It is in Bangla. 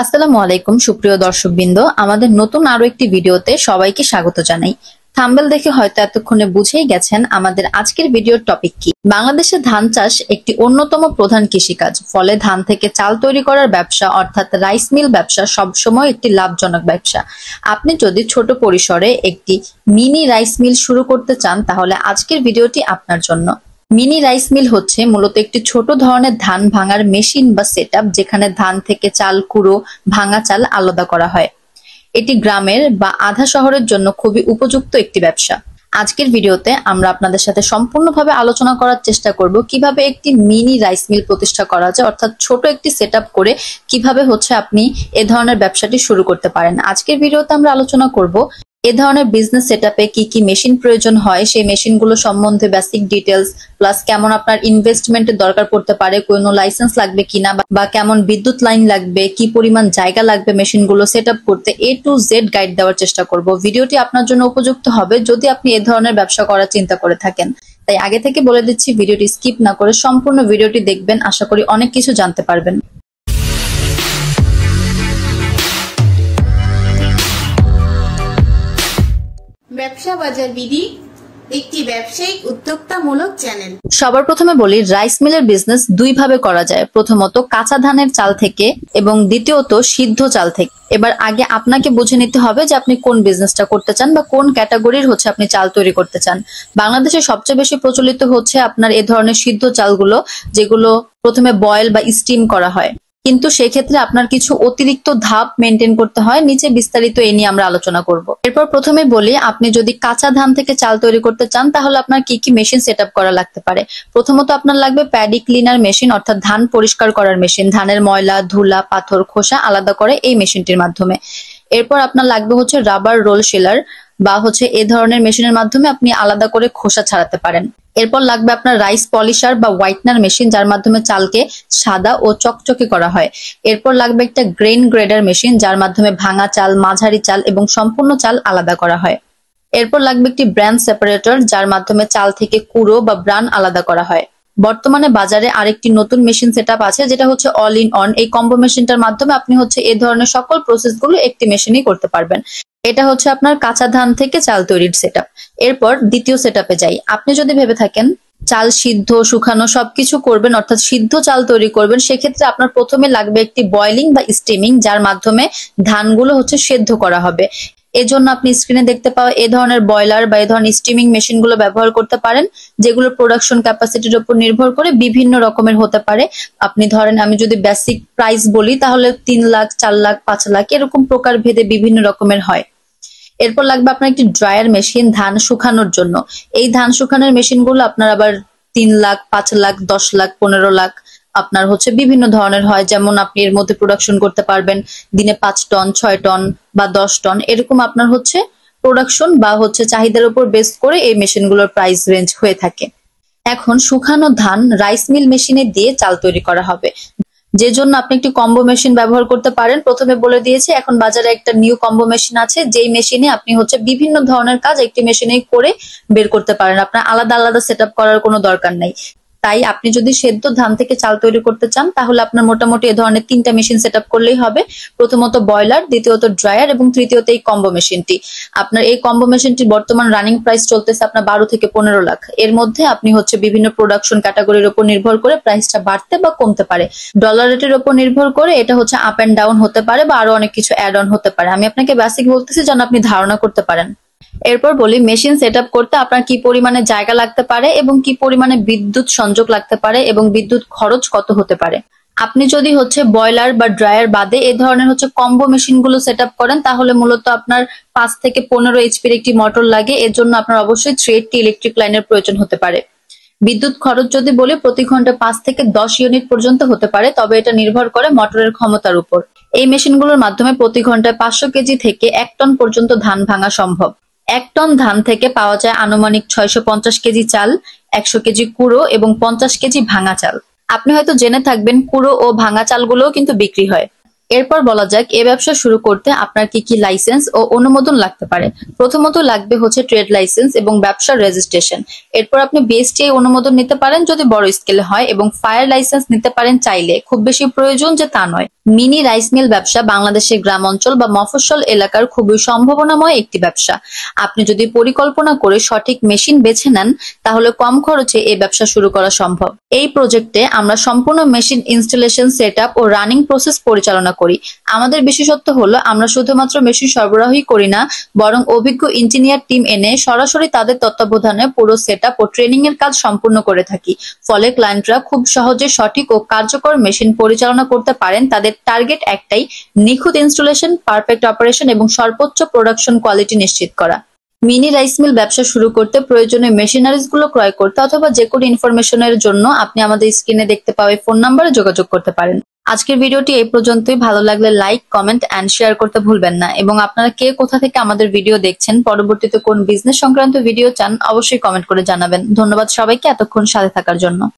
আসসালামু আলাইকুম সুপ্রিয় দর্শকবৃন্দ, আমাদের নতুন আরো একটি ভিডিওতে সবাইকে স্বাগত জানাই। থাম্বনেল দেখে হয়তো এতক্ষণে বুঝেই গেছেন আমাদের আজকের ভিডিওর টপিক কি। বাংলাদেশে ধান চাষ একটি অন্যতম প্রধান কৃষিকাজ, ফলে ধান থেকে চাল তৈরি করার ব্যবসা অর্থাৎ রাইস মিল ব্যবসা সবসময় একটি লাভজনক ব্যবসা। আপনি যদি ছোট পরিসরে একটি মিনি রাইস মিল শুরু করতে চান তাহলে আজকের ভিডিওটি আপনার জন্য। মিনি রাইস মিল হচ্ছে মূলত একটি ছোট ধরনের ধান ভাঙার মেশিন বা সেটআপ, যেখানে ধান থেকে চাল, কুড়ো, ভাঙা চাল আলাদা করা হয়। এটি গ্রামের বা আধা শহরের জন্য খুবই উপযুক্ত একটি ব্যবসা। আজকের ভিডিওতে আমরা আপনাদের সাথে সম্পূর্ণভাবে আলোচনা করার চেষ্টা করব কিভাবে একটি মিনি রাইস মিল প্রতিষ্ঠা করা যায়, অর্থাৎ ছোট একটি সেটআপ করে কিভাবে আপনি এ ধরনের ব্যবসাটি শুরু করতে পারেন। আজকের ভিডিওতে আমরা আলোচনা করব এ ধরনের বিজনেস সেটআপে কি কি মেশিন প্রয়োজন হয়, সেই মেশিনগুলো সম্বন্ধে বেসিক ডিটেলস, প্লাস কেমন আপনার ইনভেস্টমেন্টের দরকার পড়তে পারে, কোনো লাইসেন্স লাগবে কিনা বা কেমন বিদ্যুৎ লাইন লাগবে, কি পরিমাণ জায়গা লাগবে মেশিনগুলো সেটআপ করতে, A to Z গাইড দেওয়ার চেষ্টা করব। ভিডিওটি আপনার জন্য উপযুক্ত হবে যদি আপনি এ ধরনের ব্যবসা করার চিন্তা করে থাকেন। তাই আগে থেকে বলে দিচ্ছি, ভিডিওটি স্কিপ না করে সম্পূর্ণ ভিডিওটি দেখবেন, আশা করি অনেক কিছু জানতে পারবেন। ব্যবসা বাজার বিডি একটি ব্যবসায়িক উদ্যোক্তামূলক চ্যানেল। সবার প্রথমে বলি, রাইস মিলের বিজনেস দুই ভাবে করা যায়। প্রথমত কাঁচা ধানের চাল থেকে এবং দ্বিতীয়ত সিদ্ধ চাল থেকে। এবার আগে আপনাকে বুঝে নিতে হবে যে আপনি কোন বিজনেসটা করতে চান বা কোন ক্যাটাগরির আপনি চাল তৈরি করতে চান। বাংলাদেশে সবচেয়ে বেশি প্রচলিত হচ্ছে আপনার এ ধরনের সিদ্ধ চালগুলো, যেগুলো প্রথমে বয়েল বা স্টিম করা হয়, কিন্তু সেক্ষেত্রে আপনার কিছু অতিরিক্ত ধাপ মেনটেন করতে হয়। নিচে বিস্তারিত এই নিয়ে আমরা আলোচনা করব। এরপর প্রথমে বলি, আপনি যদি কাঁচা ধান থেকে চাল তৈরি করতে চান তাহলে আপনার কি কি মেশিন সেটআপ করা লাগতে পারে। প্রথমত আপনার লাগবে প্যাডি ক্লিনার মেশিন, অর্থাৎ ধান পরিষ্কার করার মেশিন, ধানের ময়লা, ধুলা, পাথর, খোসা আলাদা করে এই মেশিনটির মাধ্যমে। এরপর আপনার লাগবে রাবার রোল শেলার বা এ ধরনের মেশিনের মাধ্যমে আপনি আলাদা করে খোসা ছাড়াতে পারেন। এরপর লাগবে আপনার রাইস পলিশার বা হোয়াইটনার মেশিন, যার মাধ্যমে চালকে সাদা ও চকচকে করা হয়। এরপর লাগবে একটা গ্রেন গ্রেডার মেশিন, যার মাধ্যমে ভাঙা চাল, মাঝারি চাল এবং সম্পূর্ণ চাল আলাদা করা হয়। এরপর লাগবে একটি ব্রান সেপারেটর, যার মাধ্যমে চাল থেকে কুড়ো বা ব্রান আলাদা করা হয়। বর্তমানে বাজারে আরেকটি নতুন মেশিন সেটআপ আছে, যেটা অল ইন অন। এই কম্বো মেশিনটার মাধ্যমে আপনি এ ধরনের সকল প্রসেসগুলো একটি মেশিনেই করতে পারবেন। এটা আপনার কাঁচা ধান থেকে চাল তৈরির সেটআপ। এরপর দ্বিতীয় সেটআপে যাই। আপনি যদি ভেবে থাকেন চাল সিদ্ধ, শুকানো সবকিছু করবেন, অর্থাৎ সিদ্ধ চাল তৈরি করবেন, সেক্ষেত্রে আপনার প্রথমে লাগবে একটি বয়লিং বা স্টিমিং, যার মাধ্যমে ধানগুলো সেদ্ধ করা হবে। এজন্য আপনি স্ক্রিনে দেখতে পাওয়া এ ধরনের বয়লার বা এ ধরনের স্টিমিং মেশিনগুলো ব্যবহার করতে পারেন, যেগুলো প্রোডাকশন ক্যাপাসিটির উপর নির্ভর করে বিভিন্ন রকমের হতে পারে। আপনি ধরেন, আমি যদি বেসিক প্রাইস বলি তাহলে 3 লাখ, 4 লাখ, 5 লাখ এরকম প্রকার ভেদে বিভিন্ন রকমের হয়। এরপর লাগবে আপনার একটি ড্রায়ার মেশিন ধান শুকানোর জন্য। এই ধান শুকানোর মেশিনগুলো আপনার আবার 3 লাখ, 5 লাখ, 10 লাখ, 15 লাখ আপনার বিভিন্ন ধরনের হয়। যেমন আপনি এর মধ্যে প্রোডাকশন করতে পারবেন দিনে 5 টন, 6 টন বা 10 টন, এরকম আপনার প্রোডাকশন বা চাহিদার উপর বেস করে এই মেশিনগুলোর প্রাইস রেঞ্জ হয়ে থাকে। এখন শুকানো ধান রাইস মিল মেশিনে দিয়ে চাল তৈরি করা হবে, যে জন্য আপনি একটি কম্বো মেশিন ব্যবহার করতে পারেন। প্রথমে বলে দিয়েছি, এখন বাজারে একটা নিউ কম্বো মেশিন আছে, যেই মেশিনে আপনি বিভিন্ন ধরনের কাজ একটি মেশিনেই করে বের করতে পারেন। আপনার আলাদা আলাদা সেটআপ করার কোনো দরকার নাই। তাই আপনি যদি সেদ্ধ ধান থেকে চাল তৈরি করতে চান তাহলে আপনার মোটামুটি এ ধরনের 3টা মেশিন সেটআপ করলেই হবে। প্রথমত বয়লার, দ্বিতীয়ত ড্রায়ার এবং তৃতীয়ত এই কম্বো মেশিনটি। আপনার এই কম্বো মেশিনটির বর্তমান রানিং প্রাইস চলতেছে আপনার 12 থেকে 15 লাখ। এর মধ্যে আপনি বিভিন্ন প্রোডাকশন ক্যাটাগরির উপর নির্ভর করে প্রাইসটা বাড়তে বা কমতে পারে। ডলার রেটের উপর নির্ভর করে এটা আপ এন্ড ডাউন হতে পারে বা আরো অনেক কিছু অ্যাড অন হতে পারে। আমি আপনাকে বেসিক বলতেছি যেন আপনি ধারণা করতে পারেন। এরপর বলি, মেশিন সেটআপ করতে আপনার কি পরিমাণে জায়গা লাগতে পারে এবং কি পরিমাণে বিদ্যুৎ সংযোগ লাগতে পারে এবং বিদ্যুৎ খরচ কত হতে পারে। আপনি যদি বয়লার বা ড্রায়ার বাদে এ ধরনের কম্বো মেশিন গুলো সেটআপ করেন তাহলে মূলত আপনার 5 থেকে 15 এইচপির একটি মোটর লাগে। এর জন্য আপনার অবশ্যই 380 ইলেকট্রিক লাইনের প্রয়োজন হতে পারে। বিদ্যুৎ খরচ যদি বলি, প্রতি ঘন্টা 5 থেকে 10 ইউনিট পর্যন্ত হতে পারে, তবে এটা নির্ভর করে মোটরের ক্ষমতার উপর। এই মেশিনগুলোর মাধ্যমে প্রতি ঘন্টায় 500 কেজি থেকে 1 টন পর্যন্ত ধান ভাঙা সম্ভব। 1 টন ধান থেকে পাওয়া যায় আনুমানিক 650 কেজি চাল, 100 কেজি কুড়ো এবং 50 কেজি ভাঙা চাল। আপনি হয়তো জেনে থাকবেন কুড়ো ও ভাঙা চালগুলোও কিন্তু বিক্রি হয়। এরপর বলা যাক এই ব্যবসা শুরু করতে আপনার কি কি লাইসেন্স ও অনুমোদন লাগতে পারে। প্রথমত লাগবে হচ্ছে ট্রেড লাইসেন্স এবং ব্যবসার রেজিস্ট্রেশন। এরপর আপনি বিএসটিআই অনুমোদন নিতে পারেন যদি বড় স্কেলে হয়, এবং ফায়ার লাইসেন্স নিতে পারেন চাইলে, খুব বেশি প্রয়োজন যে তা নয়। মিনি রাইস মিল ব্যবসা বাংলাদেশের গ্রাম অঞ্চল বা মফস্বল এলাকার খুবই সম্ভাবনাময় একটি ব্যবসা। আপনি যদি পরিকল্পনা করে সঠিক মেশিন বেছে নেন তাহলে কম খরচে এই ব্যবসা শুরু করা সম্ভব। এই প্রজেক্টে আমরা সম্পূর্ণ মেশিন ইনস্টলেশন, সেটআপ ও রানিং প্রসেস পরিচালনা করি। আমাদের বিশেষত্ব হলো আমরা শুধুমাত্র মেশিন সরবরাহই করি না, বরং অভিজ্ঞ ইঞ্জিনিয়ার টিম এনে সরাসরি তাদের তত্ত্বাবধানে পুরো সেটআপ ও ট্রেনিং এর কাজ সম্পূর্ণ করে থাকি। ফলে ক্লায়েন্টরা খুব সহজে সঠিক ও কার্যকর মেশিন পরিচালনা করতে পারেন। তাদের টার্গেট একটাই, নিখুঁত ইনস্টলেশন, পারফেক্ট অপারেশন এবং সর্বোচ্চ প্রোডাকশন কোয়ালিটি নিশ্চিত করা। মিনি রাইস মিল ব্যবসা শুরু করতে প্রয়োজনীয় মেশিনারিজ গুলো ক্রয় করতে অথবা যে কোনো ইনফরমেশনের জন্য আপনি আমাদের স্ক্রিনে দেখতে পাওয়া ফোন নাম্বারে যোগাযোগ করতে পারেন। আজকের ভিডিওটি এই পর্যন্তই। ভালো লাগলে লাইক, কমেন্ট এন্ড শেয়ার করতে ভুলবেন না, এবং আপনারা কে কোথা থেকে আমাদের ভিডিও দেখছেন, পরবর্তীতে কোন বিজনেস সংক্রান্ত ভিডিও চান অবশ্যই কমেন্ট করে জানাবেন। ধন্যবাদ সবাইকে এতক্ষণ সাথে থাকার জন্য।